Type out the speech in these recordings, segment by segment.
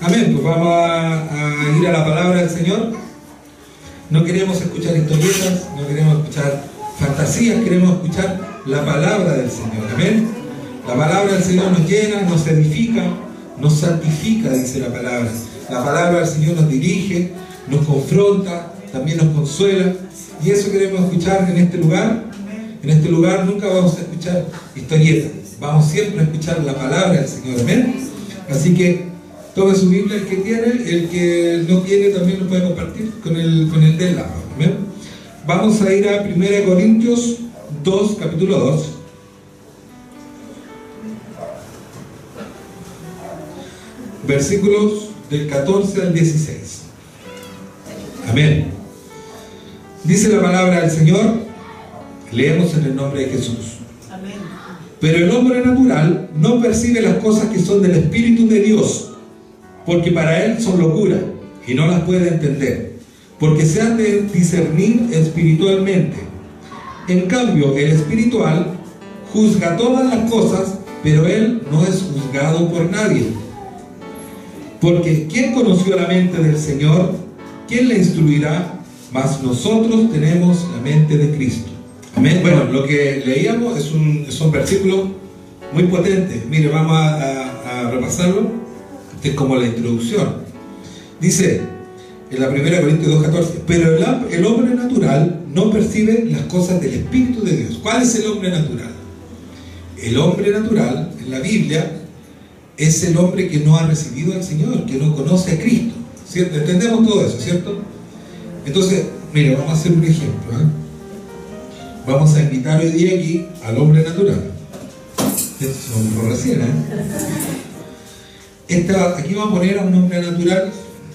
Amén, pues vamos a ir a la palabra del Señor. No queremos escuchar historietas, no queremos escuchar fantasías, queremos escuchar la palabra del Señor. Amén. La palabra del Señor nos llena, nos edifica, nos santifica, dice la palabra. La palabra del Señor nos dirige, nos confronta, también nos consuela. Y eso queremos escuchar en este lugar. En este lugar nunca vamos a escuchar historietas, vamos siempre a escuchar la palabra del Señor. Amén. Así que tome su Biblia el que tiene, el que no tiene también lo puede compartir con el del lado. Amén. Vamos a ir a 1 Corintios 2, capítulo 2. Versículos del 14 al 16. Amén. Dice la palabra del Señor. Leemos en el nombre de Jesús. Amén. Pero el hombre natural no percibe las cosas que son del Espíritu de Dios, porque para él son locura, y no las puede entender, porque se han de discernir espiritualmente. En cambio, el espiritual juzga todas las cosas, pero él no es juzgado por nadie. Porque ¿quién conoció la mente del Señor? ¿Quién le instruirá? Mas nosotros tenemos la mente de Cristo. Amén. Bueno, lo que leíamos son versículos muy potentes. Mire, vamos a repasarlo. Este es como la introducción. Dice en la 1 Corintios 2:14, pero el hombre natural no percibe las cosas del Espíritu de Dios. ¿Cuál es el hombre natural? El hombre natural en la Biblia es el hombre que no ha recibido al Señor, que no conoce a Cristo, ¿cierto? Entendemos todo eso, ¿cierto? Entonces, mire, vamos a hacer un ejemplo, ¿eh? Vamos a invitar hoy día aquí al hombre natural. Esto es un recién, aquí vamos a poner a un hombre natural.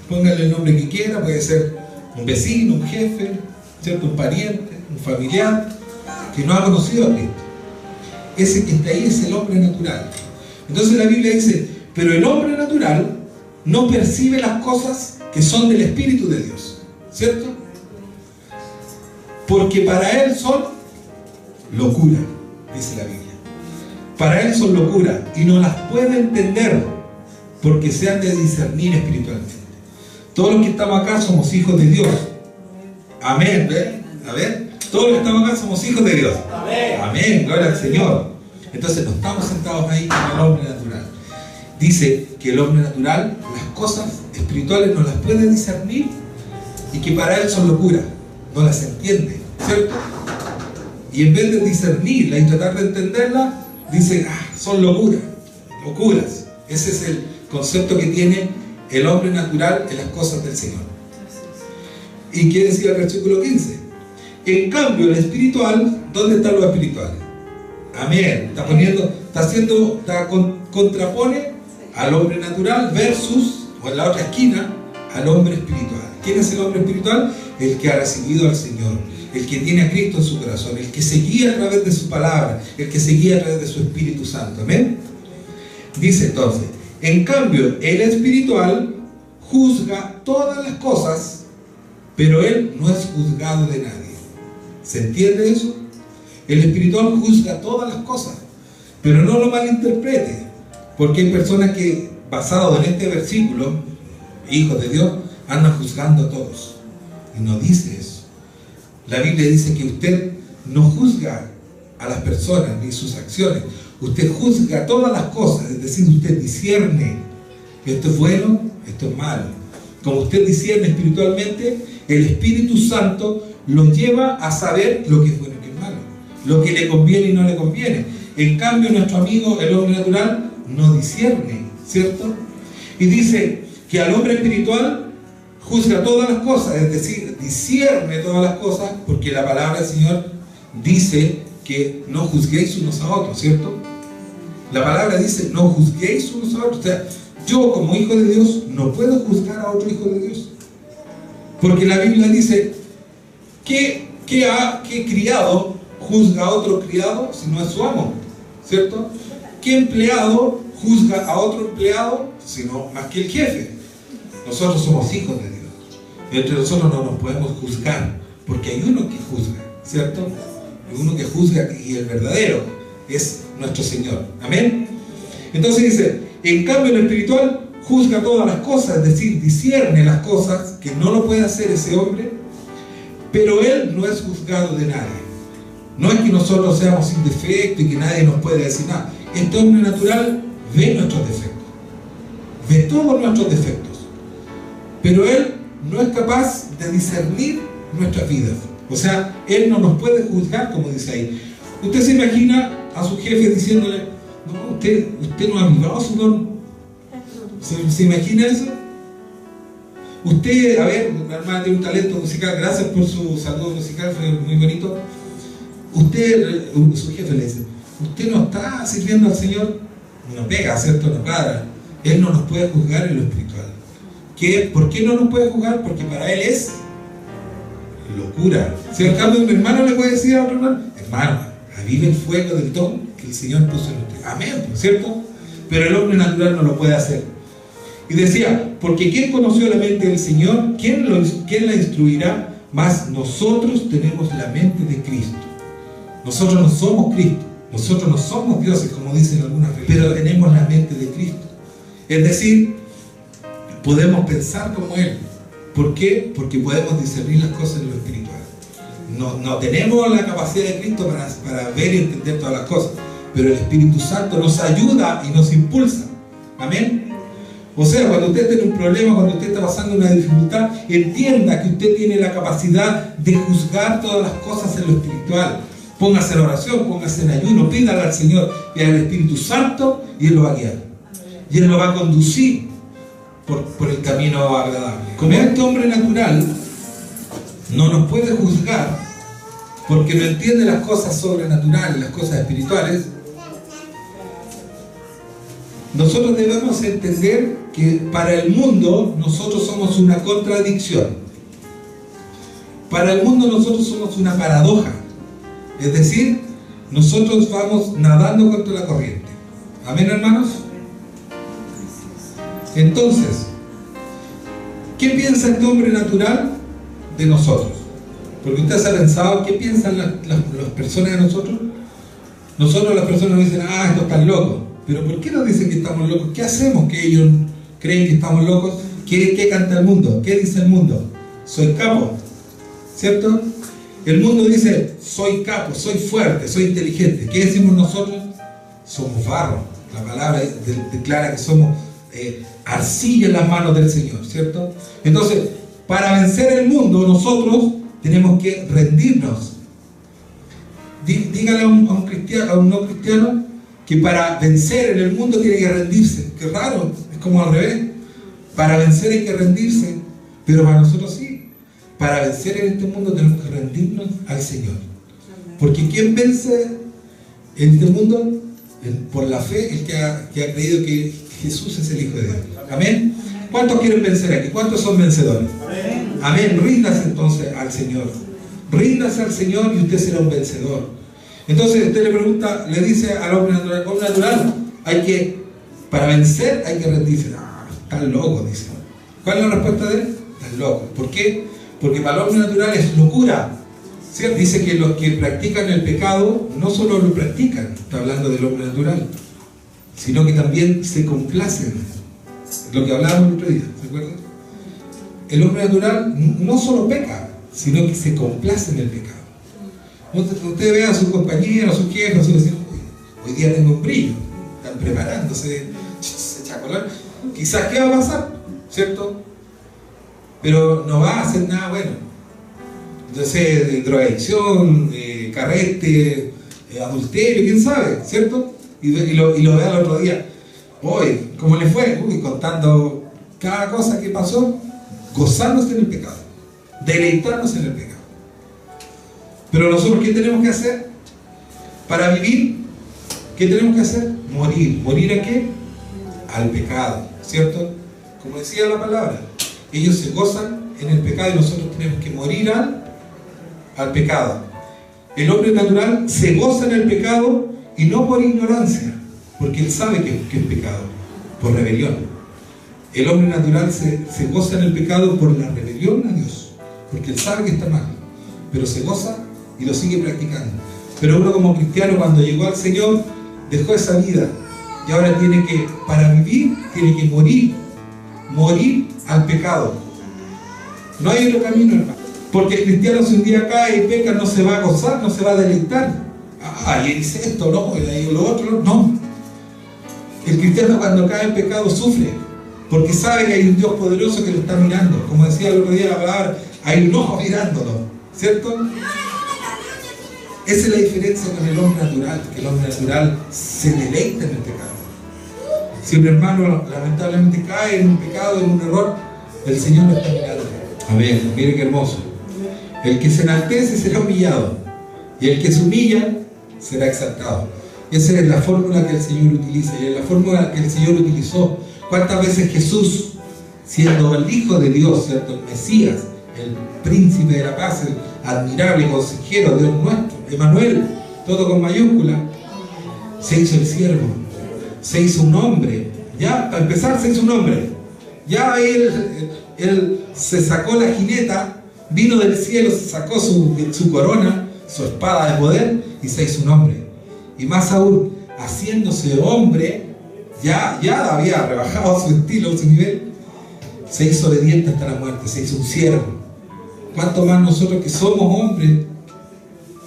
Póngale el nombre que quiera, puede ser un vecino, un jefe, ¿cierto? Un pariente, un familiar que no ha conocido a Cristo. Ese que está ahí es el hombre natural. Entonces la Biblia dice, pero el hombre natural no percibe las cosas que son del Espíritu de Dios, ¿cierto? Porque para él son locura, dice la Biblia. Para él son locura y no las puede entender porque se han de discernir espiritualmente. Todos los que estamos acá somos hijos de Dios. Amén. ¿Ven? A ver, todos los que estamos acá somos hijos de Dios. Amén. Amén. Gloria al Señor. Entonces no estamos sentados ahí con el hombre natural. Dice que el hombre natural las cosas espirituales no las puede discernir y que para él son locura, no las entiende, ¿cierto? Y en vez de discernirla y tratar de entenderla, dice, son locuras. Ese es el concepto que tiene el hombre natural en las cosas del Señor. ¿Y qué decía el versículo 15? En cambio, el espiritual, ¿dónde están los espirituales? Amén. Contrapone al hombre natural versus, o en la otra esquina, al hombre espiritual. ¿Quién es el hombre espiritual? El que ha recibido al Señor, el que tiene a Cristo en su corazón, el que se guía a través de su palabra, el que se guía a través de su Espíritu Santo. Amén. Dice entonces, en cambio, el espiritual juzga todas las cosas, pero él no es juzgado de nadie. ¿Se entiende eso? El espiritual juzga todas las cosas, pero no lo malinterprete, porque hay personas que, basado en este versículo, hijos de Dios, andan juzgando a todos. Y no dice eso. La Biblia dice que usted no juzga a las personas ni sus acciones. Usted juzga todas las cosas, es decir, usted discierne esto es bueno, esto es malo. Como usted discierne espiritualmente, el Espíritu Santo lo lleva a saber lo que es bueno y que es malo, lo que le conviene y no le conviene. En cambio, nuestro amigo, el hombre natural, no discierne, ¿cierto? Y dice que al hombre espiritual juzga todas las cosas, es decir, discierne todas las cosas, porque la palabra del Señor dice que no juzguéis unos a otros, ¿cierto? La palabra dice, no juzguéis unos a otros. O sea, yo como hijo de Dios no puedo juzgar a otro hijo de Dios. Porque la Biblia dice, ¿qué criado juzga a otro criado si no es su amo? ¿Cierto? ¿Qué empleado juzga a otro empleado sino más que el jefe? Nosotros somos hijos de Dios. Entre nosotros no nos podemos juzgar, porque hay uno que juzga, ¿cierto? Hay uno que juzga y el verdadero es nuestro Señor. Amén. Entonces dice, en cambio el espiritual juzga todas las cosas, es decir, discierne las cosas, que no lo puede hacer ese hombre, pero él no es juzgado de nadie. No es que nosotros seamos sin defecto y que nadie nos puede decir nada. Este hombre natural ve nuestros defectos, ve todos nuestros defectos, pero él no es capaz de discernir nuestras vidas. O sea, él no nos puede juzgar, como dice ahí. Usted se imagina a su jefe diciéndole: no, usted no ha avivado su don. ¿Se imagina eso? Usted, a ver, la hermana tiene un talento musical, gracias por su saludo musical, fue muy bonito. Usted, su jefe le dice: usted no está sirviendo al Señor. No pega, ¿cierto? No para. Él no nos puede juzgar en lo espiritual. ¿Por qué no nos puede juzgar? Porque para él es locura. Si al cambio un hermano le puede decir a otro hermano: hermano, avive el fuego del don que el Señor puso en usted. Amén, ¿cierto? Pero el hombre natural no lo puede hacer. Y decía: porque ¿quién conoció la mente del Señor? ¿Quién la instruirá? Mas nosotros tenemos la mente de Cristo. Nosotros no somos Cristo, nosotros no somos dioses, como dicen algunas veces, pero tenemos la mente de Cristo. Es decir, podemos pensar como Él. ¿Por qué? Porque podemos discernir las cosas en lo espiritual. No tenemos la capacidad de Cristo para ver y entender todas las cosas, pero el Espíritu Santo nos ayuda y nos impulsa. Amén. O sea, cuando usted tiene un problema, cuando usted está pasando una dificultad, entienda que usted tiene la capacidad de juzgar todas las cosas en lo espiritual. Póngase en oración, póngase en ayuno, pídale al Señor y al Espíritu Santo, y Él lo va a guiar. Y Él lo va a conducir por el camino agradable. Como este hombre natural no nos puede juzgar porque no entiende las cosas sobrenaturales, las cosas espirituales, nosotros debemos entender que para el mundo nosotros somos una contradicción. Para el mundo nosotros somos una paradoja. Es decir, nosotros vamos nadando contra la corriente. ¿Amén, hermanos? Entonces, ¿qué piensa este hombre natural de nosotros? Porque usted se ha pensado, ¿qué piensan las personas de nosotros? Nosotros, las personas nos dicen: ah, estos están locos. Pero ¿por qué nos dicen que estamos locos? ¿Qué hacemos que ellos creen que estamos locos? ¿Qué canta el mundo? ¿Qué dice el mundo? Soy capo, ¿cierto? El mundo dice: soy capo, soy fuerte, soy inteligente. ¿Qué decimos nosotros? Somos barro. La palabra declara que somos arcilla en las manos del Señor, ¿cierto? Entonces, para vencer el mundo, nosotros tenemos que rendirnos. Dígale a un cristiano, a un no cristiano, que para vencer en el mundo tiene que rendirse. Qué raro, es como al revés. Para vencer hay que rendirse, pero para nosotros sí. Para vencer en este mundo tenemos que rendirnos al Señor. Porque ¿quién vence en este mundo? Por la fe, el que ha creído que Jesús es el Hijo de Dios. Amén. ¿Cuántos quieren vencer aquí? ¿Cuántos son vencedores? Amén. Ríndase entonces al Señor. Ríndase al Señor y usted será un vencedor. Entonces usted le pregunta, le dice al hombre natural, para vencer hay que rendirse. Ah, estás loco, dice. ¿Cuál es la respuesta de él? Estás loco. ¿Por qué? Porque para el hombre natural es locura. ¿Cierto? Dice que los que practican el pecado no solo lo practican, está hablando del hombre natural, sino que también se complacen. Lo que hablábamos el otro día, ¿se acuerdan? El hombre natural no solo peca, sino que se complace en el pecado. Usted ve a sus compañeros, a sus jefes, a sus vecinos: hoy día tengo un brillo, están preparándose, se echa a colar. Quizás, ¿qué va a pasar? ¿Cierto? Pero no va a hacer nada bueno. Entonces, drogadicción, carrete, adulterio, quién sabe, ¿cierto? Y lo ve al otro día: hoy, ¿cómo le fue? Contando cada cosa que pasó, gozándose en el pecado, deleitarnos en el pecado. Pero nosotros, ¿qué tenemos que hacer? Para vivir, ¿qué tenemos que hacer? Morir. ¿Morir a qué? Al pecado, ¿cierto? Como decía la palabra, ellos se gozan en el pecado y nosotros tenemos que morir al pecado. El hombre natural se goza en el pecado, y no por ignorancia, porque él sabe que es pecado, por rebelión. El hombre natural se goza en el pecado por la rebelión a Dios, porque él sabe que está mal, pero se goza y lo sigue practicando. Pero uno, como cristiano, cuando llegó al Señor, dejó esa vida y ahora para vivir, tiene que morir morir al pecado. No hay otro camino, hermano. Porque el cristiano, si un día cae y peca, no se va a gozar, no se va a deleitar. Ah, y dice esto, no, y lo otro, no. El cristiano, cuando cae en pecado, sufre, porque sabe que hay un Dios poderoso que lo está mirando. Como decía el otro día la palabra, hay un ojo mirándolo, ¿cierto? Esa es la diferencia con el hombre natural, que el hombre natural se deleita en el pecado. Si un hermano lamentablemente cae en un pecado, en un error, el Señor lo está mirando. Amén, mire qué hermoso. El que se enaltece será humillado, y el que se humilla será exaltado. Esa es la fórmula que el Señor utiliza, y es la fórmula que el Señor utilizó. ¿Cuántas veces Jesús, siendo el Hijo de Dios, ¿cierto?, el Mesías, el príncipe de la paz, el admirable consejero, Dios nuestro, Emmanuel, todo con mayúscula, se hizo el siervo, se hizo un hombre? Ya, para empezar, se hizo un hombre. Ya él se sacó la jineta, vino del cielo, se sacó su corona, su espada de poder, y se hizo un hombre. Y más aún, haciéndose hombre, ya había rebajado su estilo, su nivel, se hizo obediente hasta la muerte, se hizo un siervo. ¿Cuánto más nosotros, que somos hombres,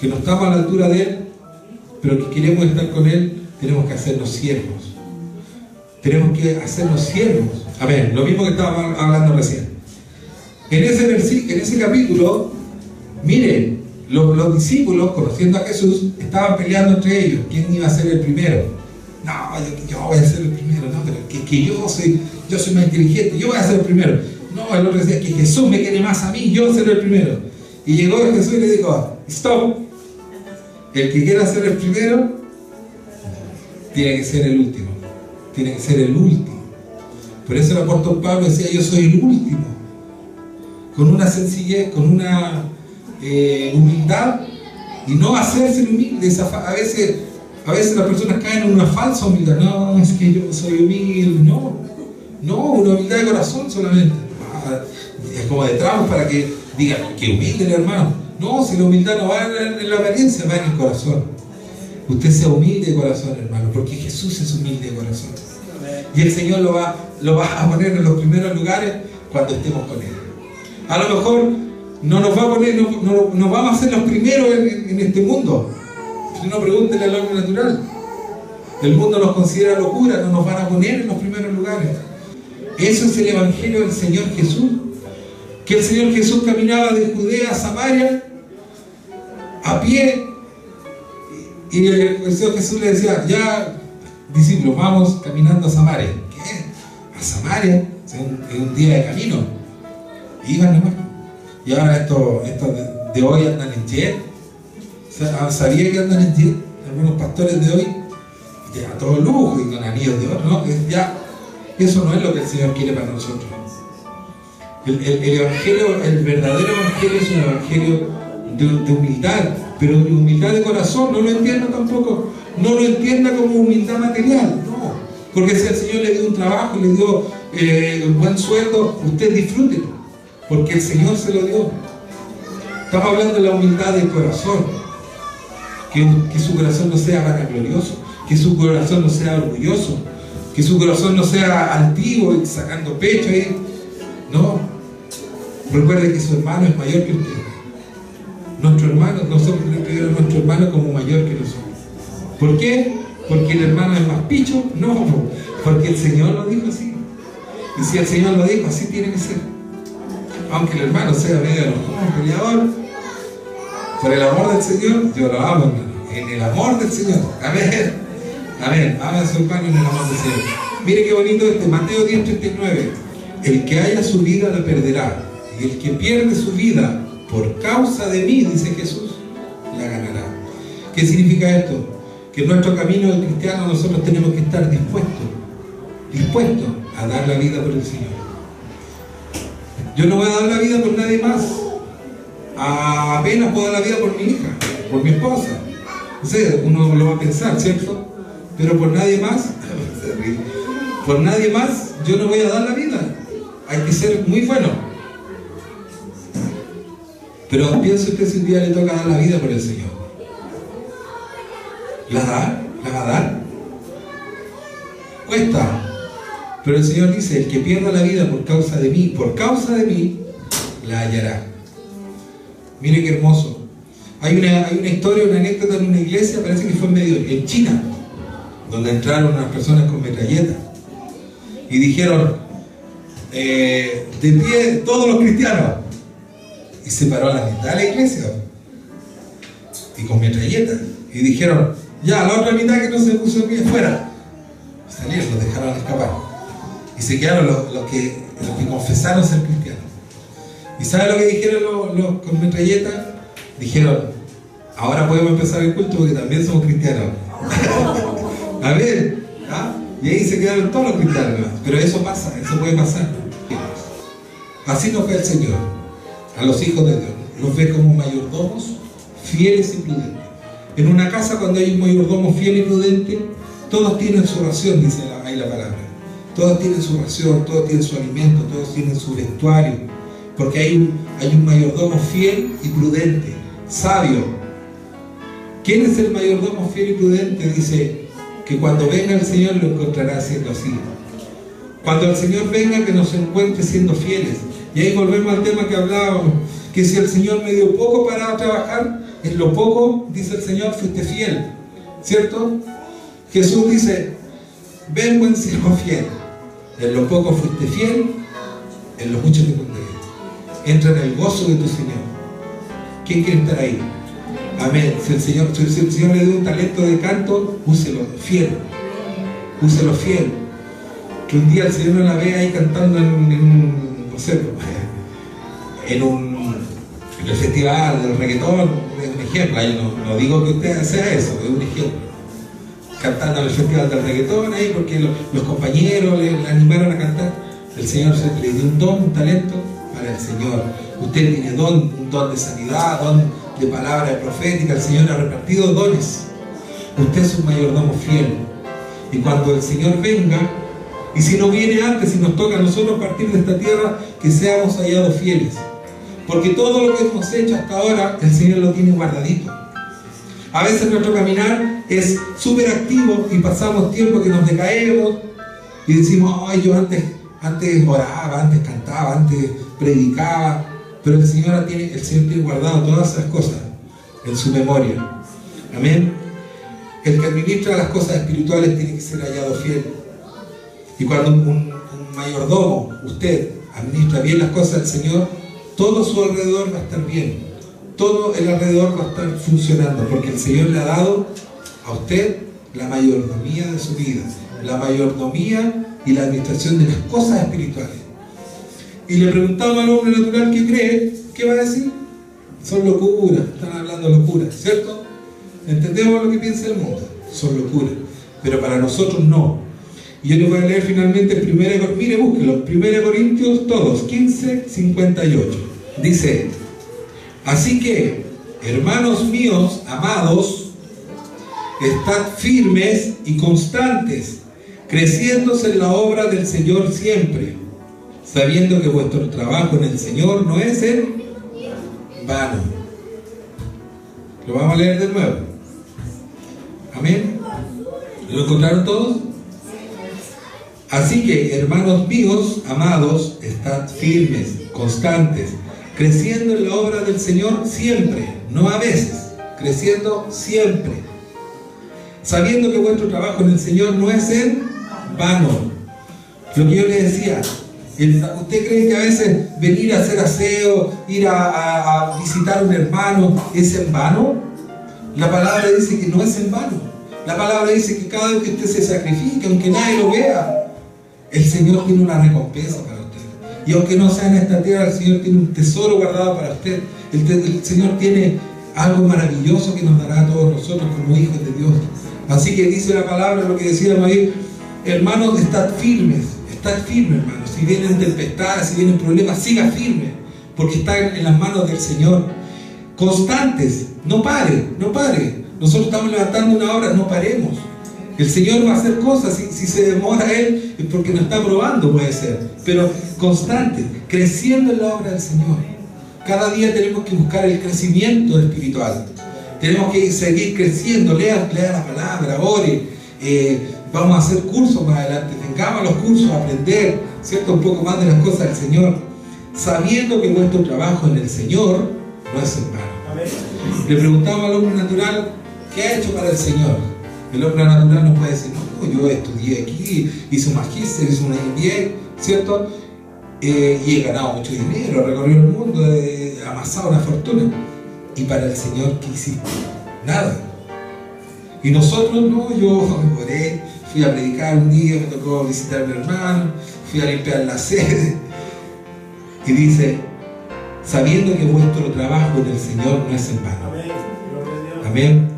que no estamos a la altura de Él, pero que queremos estar con Él, tenemos que hacernos siervos? Tenemos que hacernos siervos. Amén. Lo mismo que estábamos hablando recién. En ese capítulo, miren, los discípulos, conociendo a Jesús, estaban peleando entre ellos. ¿Quién iba a ser el primero? No, yo voy a ser el primero. No, pero que yo soy más inteligente, yo voy a ser el primero. No, el otro decía que Jesús me quiere más a mí, yo seré el primero. Y llegó Jesús y le dijo, stop. El que quiera ser el primero, tiene que ser el último. Tiene que ser el último. Por eso el apóstol Pablo decía, yo soy el último. Con una sencillez, con una humildad, y no hacerse el humilde. A veces las personas caen en una falsa humildad. No, es que yo soy humilde. No, una humildad de corazón solamente. Es como de tramos para que digan, que humilde el hermano. No, si la humildad no va en la apariencia, va en el corazón. Usted sea humilde de corazón, hermano, porque Jesús es humilde de corazón. Y el Señor lo va a poner en los primeros lugares cuando estemos con Él. A lo mejor no nos va a poner, no vamos a ser los primeros en este mundo. Si no, pregúntele al hombre natural. El mundo nos considera locura, no nos van a poner en los primeros lugares. Eso es el Evangelio del Señor Jesús. Que el Señor Jesús caminaba de Judea a Samaria a pie, y el Señor Jesús le decía, ya discípulos, vamos caminando a Samaria. ¿Qué? ¿A Samaria? Es un día de camino. Iban nomás. Y ahora estos de hoy andan en jet. ¿Sabía que andan en jet? Algunos pastores de hoy, ya a todo lujo y con anillos de oro, ¿no? Ya, eso no es lo que el Señor quiere para nosotros. El evangelio, el verdadero evangelio es un evangelio de humildad, pero de humildad de corazón. No lo entienda tampoco, no lo entienda como humildad material, no. Porque si el Señor le dio un trabajo, le dio un buen sueldo, usted disfrútelo, porque el Señor se lo dio. Estamos hablando de la humildad del corazón. Que su corazón no sea vanaglorioso, que su corazón no sea orgulloso, que su corazón no sea altivo y sacando pecho ahí. No. Recuerde que su hermano es mayor que usted. Nuestro hermano, nosotros tenemos que ver a nuestro hermano como mayor que nosotros. ¿Por qué? ¿Porque el hermano es más picho? No, porque el Señor lo dijo así. Y si el Señor lo dijo, así tiene que ser. Aunque el hermano sea medio enojado, peleador, por el amor del Señor, yo lo amo, hermano. En el amor del Señor. Amén. Amén. Ama a su hermano en el amor del Señor. Mire qué bonito Mateo 10:39. El que haya su vida la perderá, y el que pierde su vida por causa de mí, dice Jesús, la ganará. ¿Qué significa esto? Que en nuestro camino de cristiano nosotros tenemos que estar dispuestos a dar la vida por el Señor. Yo no voy a dar la vida por nadie más. Apenas puedo dar la vida por mi hija, por mi esposa. No sé, uno lo va a pensar, ¿cierto? Pero por nadie más, por nadie más, yo no voy a dar la vida. Hay que ser muy bueno. Pero piense usted si un día le toca dar la vida por el Señor. ¿La da? ¿La va a dar? Cuesta. Pero el Señor dice, el que pierda la vida por causa de mí, la hallará. Mire qué hermoso. Hay una historia, una anécdota en una iglesia, parece que fue en China, donde entraron unas personas con metralletas y dijeron, de pie todos los cristianos, y se paró a la mitad de la iglesia y con metralletas, y dijeron, ya, la otra mitad que no se puso de pie, fuera. Salieron, los dejaron escapar y se quedaron los que confesaron ser cristianos. ¿Y sabe lo que dijeron los con metralletas? Dijeron, ahora podemos empezar el culto porque también somos cristianos. Amén. ¿Ah? Y ahí se quedaron todos los cristianos. Pero eso pasa, eso puede pasar. Así nos ve el Señor a los hijos de Dios. Los ve como mayordomos fieles y prudentes. En una casa, cuando hay un mayordomo fiel y prudente, todos tienen su ración, dice ahí la palabra. Todos tienen su ración, todos tienen su alimento, todos tienen su vestuario. Porque hay un mayordomo fiel y prudente, sabio. ¿Quién es el mayordomo fiel y prudente? Dice que cuando venga el Señor lo encontrará siendo así. Cuando el Señor venga, que nos encuentre siendo fieles. Y ahí volvemos al tema que hablábamos, que si el Señor me dio poco para trabajar, en lo poco, dice el Señor, fuiste fiel. ¿Cierto? Jesús dice, ven buen siervo fiel. En lo poco fuiste fiel, en lo mucho te pondré. Entra en el gozo de tu Señor. ¿Quién quiere estar ahí? Amén. Si el Señor le dio un talento de canto, úselo fiel. Úselo fiel. Que un día el Señor no la vea ahí cantando en el festival del reggaetón, es un ejemplo. Yo no digo que usted sea eso, es un ejemplo. Cantando en el festival del reggaetón ahí porque los compañeros le animaron a cantar. El Señor le dio un don, un talento para el Señor. Usted tiene un don de sanidad, don de palabra profética. El Señor ha repartido dones. Usted es un mayordomo fiel. Y cuando el Señor venga, y si no viene antes, si nos toca a nosotros partir de esta tierra, que seamos hallados fieles. Porque todo lo que hemos hecho hasta ahora, el Señor lo tiene guardadito. A veces nuestro caminar es súper activo y pasamos tiempo que nos decaemos y decimos, ay, yo antes oraba, antes cantaba, antes predicaba, pero el Señor tiene guardado todas esas cosas en su memoria. Amén. El que administra las cosas espirituales tiene que ser hallado fiel. Y cuando un mayordomo, usted, administra bien las cosas del Señor, todo su alrededor va a estar bien. Todo el alrededor va a estar funcionando, porque el Señor le ha dado a usted la mayordomía de su vida, la mayordomía y la administración de las cosas espirituales. Y le preguntaba al hombre natural que cree, ¿qué va a decir? Son locuras, están hablando locuras, ¿cierto? Entendemos lo que piensa el mundo, son locuras, pero para nosotros no. Y yo les voy a leer finalmente mire, búsquelo, 1 Corintios todos, 15, 58. Dice, así que, hermanos míos, amados, estad firmes y constantes, creciéndose en la obra del Señor siempre, sabiendo que vuestro trabajo en el Señor no es en vano. Lo vamos a leer de nuevo. Amén. ¿Lo encontraron todos? Así que, hermanos míos, amados, estad firmes, constantes, creciendo en la obra del Señor siempre, no a veces, creciendo siempre, sabiendo que vuestro trabajo en el Señor no es en vano. Lo que yo le decía, ¿usted cree que a veces venir a hacer aseo, ir a visitar a un hermano, es en vano? La palabra dice que no es en vano. La palabra dice que cada vez que usted se sacrifica, aunque nadie lo vea, el Señor tiene una recompensa para usted. Y aunque no sea en esta tierra, el Señor tiene un tesoro guardado para usted. El Señor tiene algo maravilloso que nos dará a todos nosotros como hijos de Dios. Así que dice la palabra, lo que decía ahí, hermanos, estad firmes, hermanos. Si vienen tempestades, si vienen problemas, siga firme, porque están en las manos del Señor. Constantes, no pare. Nosotros estamos levantando una obra, no paremos. El Señor va a hacer cosas, si se demora Él es porque nos está probando, puede ser, pero constante, creciendo en la obra del Señor. Cada día tenemos que buscar el crecimiento espiritual, tenemos que seguir creciendo, lea la palabra, ore, vamos a hacer cursos más adelante vengamos a los cursos a aprender, ¿cierto?, un poco más de las cosas del Señor, sabiendo que vuestro trabajo en el Señor no es en vano. Le preguntamos al hombre natural, ¿qué ha hecho para el Señor? El hombre natural nos puede decir, no, yo estudié aquí, hice un magíster, hice un MBA, ¿cierto? Y he ganado mucho dinero, he recorrido el mundo, he amasado una fortuna. Y para el Señor, ¿qué hiciste? Nada. Y nosotros, no, yo oré, fui a predicar un día, me tocó visitar a mi hermano, fui a limpiar la sede. Y dice, sabiendo que vuestro trabajo en el Señor no es en vano. Amén.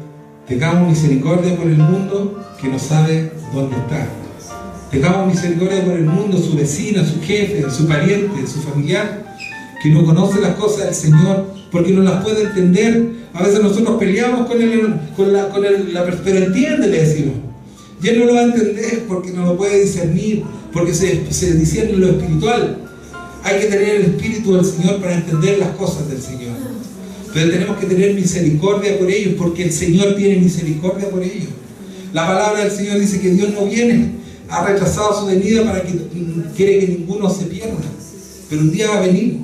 Tengamos misericordia por el mundo que no sabe dónde está. Tengamos misericordia por el mundo, su vecina, su jefe, su pariente, su familiar, que no conoce las cosas del Señor porque no las puede entender. A veces nosotros peleamos con él, pero entiende, le decimos. Y él no lo va a entender porque no lo puede discernir, porque se discierne lo espiritual. Hay que tener el Espíritu del Señor para entender las cosas del Señor. Pero tenemos que tener misericordia por ellos, porque el Señor tiene misericordia por ellos. La palabra del Señor dice que Dios no viene, ha retrasado su venida para que quiere que ninguno se pierda. Pero un día va a venir,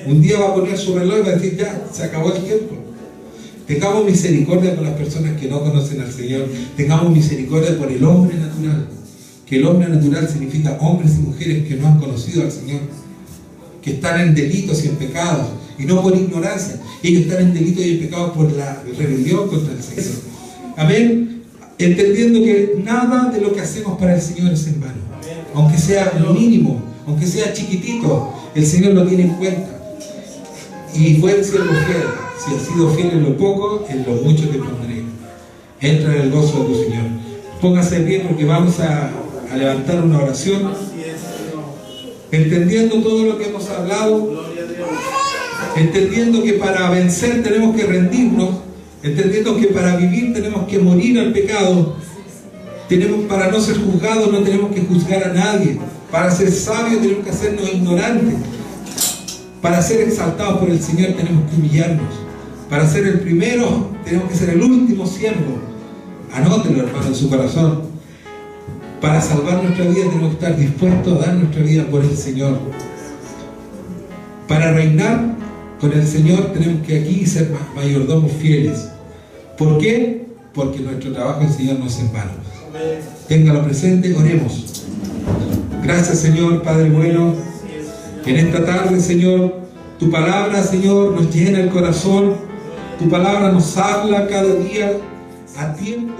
un día va a poner su reloj y va a decir, ya, se acabó el tiempo. Tengamos misericordia por las personas que no conocen al Señor. Tengamos misericordia por el hombre natural. Que el hombre natural significa hombres y mujeres que no han conocido al Señor, que están en delitos y en pecados, y no por ignorancia. Ellos están en delitos y en pecados por la rebelión contra el Señor. Amén. Entendiendo que nada de lo que hacemos para el Señor es en vano. Aunque sea mínimo, aunque sea chiquitito, el Señor lo tiene en cuenta. Y buen siervo fiel, si has sido fiel en lo poco, en lo mucho te pondré. Entra en el gozo de tu Señor. Póngase de pie porque vamos a levantar una oración. Entendiendo todo lo que hemos hablado, entendiendo que para vencer tenemos que rendirnos, entendiendo que para vivir tenemos que morir al pecado, para no ser juzgados no tenemos que juzgar a nadie, para ser sabios tenemos que hacernos ignorantes, para ser exaltados por el Señor tenemos que humillarnos, para ser el primero tenemos que ser el último siervo. Anótelo, hermano, en su corazón. Para salvar nuestra vida tenemos que estar dispuestos a dar nuestra vida por el Señor. Para reinar con el Señor tenemos que aquí ser mayordomos fieles. ¿Por qué? Porque nuestro trabajo en el Señor no es en vano. Téngalo presente, oremos. Gracias, Señor, Padre bueno. En esta tarde, Señor, tu palabra, Señor, nos llena el corazón. Tu palabra nos habla cada día a tiempo.